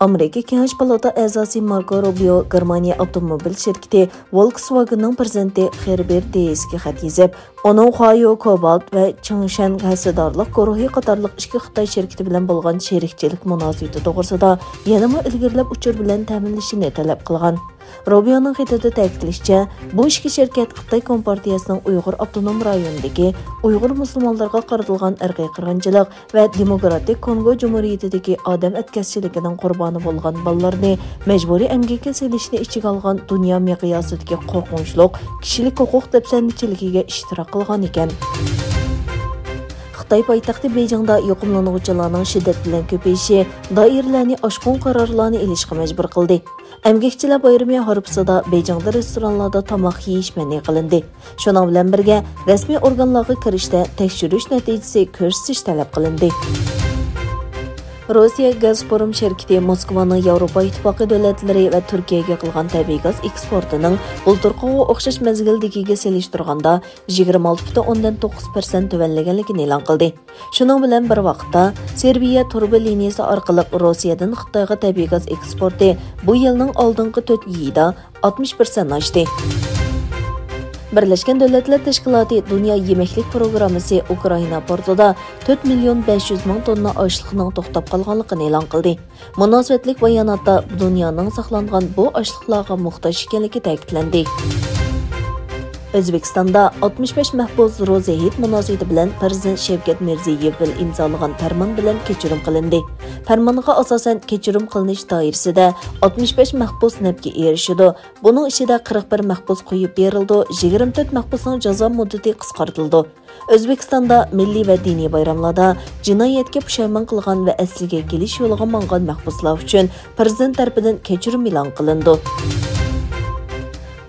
Amerika Kengash Palata a'zosi Marco Rubio Germaniya avtomobil şirketi Volkswagen'ning prezidenti Herbert Diess'ga xat yozib, onun Huayo Cobalt va Changshan hassadorlik guruhi qatorliq ikki Xitoy shirkati bilan bo'lgan sherikchilik munosabati to'g'risida yana ilgirlab uchur bilan ta'minlashini talab qilgan. Rubioning xatida ta'kidlashicha, bu ikki shirkat Xitoy Kompartiyasining Uyg'ur avtonom rayonidagi Uyg'ur musulmonlarga qaratilgan irqiy qirg'inchilik va Demokratik Kongo Jumhuriyatidagi odam atkazchiligining qurboni bo'lgan bolalarni majburiy emgakka selishni ichiga olgan dunyo miqyosidagi qo'rqinchli kishilik huquq dafsandichiligiga ishtirok qilgan ekan. Xitoy poytaxti Beyjingda yuqumlanuvchilarning shiddat bilan ko'payishi doiralarni oshkun qarorlarni ilishga majbur qildi. Emgakchilar bayrami harfisida Beyjingda restoranlarda tomoq yeyish ma'ni qilindi. Shuning bilan birga rasmiy organlarga kirishda tekshirish natijasi ko'rsatish talab qilindi. Rossiya Gazprom shirkati Moskvaning Yevropa Ittifoqi davlatlari va Turkiyaga qilgan tabiiy gaz eksportining bulturqiga o'xshash mazgildigiga selishtirganda 26.9% tuvanlaganligini e'lon qildi. Shuning bilan bir vaqtda Serbiya turbi liniyasi orqali Rossiyadan Xitoyga tabiiy gaz eksporti bu yilning oldingi 4 oyida 60% oshdi. Birleşken Devletler Teşkilatı Dünya Yemeklik Programmasi Ukrayna portida 4.500.000 tonna açlıqning to'xtab qolganligini e'lon qildi. Munosabatlik bayonotda dunyoning saqlangan bu açlıqlarga muhtoj ekanligi ta'kidlandi. O'zbekistonda 65 mahbus ro'za hayit munosabati bilan Prezident Shavkat Mirziyoyev imzolagan farmon bilan kechirim qilindi. Farmonga asosan kechirim qilinish doirasida 65 mahbus nafga erishidi. Buning ichida 41 mahbus qo'yib berildi, 24 mahbusning jazo muddati qisqartirildi. O'zbekistonda milliy va diniy bayramlarda jinoyatga pushaymon qilgan va asliga kelish yo'liga mongan mahbuslar uchun Prezident tarafidan kechirim e'lon qilindi.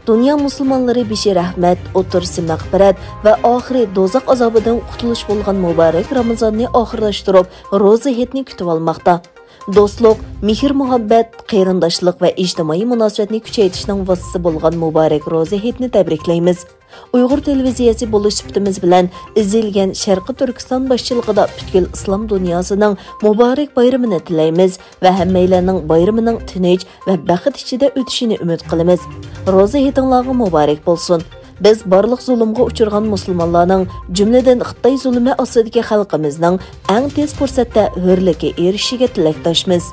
Dünya musulmonlari beshi rahmat, o'tirsi mag'firat va oxiri do'zax azobidan qutulish bo'lgan muborak Ramazonni oxirlashtirib, ro'za hayitni kutib olmoqda. Do'stlik, mehr-muhabbat, qarindoshlik va ijtimoiy munosabatni kuchaytirishning vositasi bo'lgan muborak ro'za hayitni tabriklaymiz. Uyg'ur televiziyasi bo'lish sifatimiz bilan izilgan Sharqi Turkiston boshchiligida butkul islom dunyosining muborak bayramini tilaymiz va hammalarning bayramining tinch va baxt ichida o'tishini umid qilamiz. Ro'za hayitinglarga muborak bo'lsin. Biz barliq zulmga uchirgan musulmonlarning, jumladan Xitoy zulmi ostidagi xalqimizning eng tez fursatda hurlikka erishishiga tilakdoshmiz.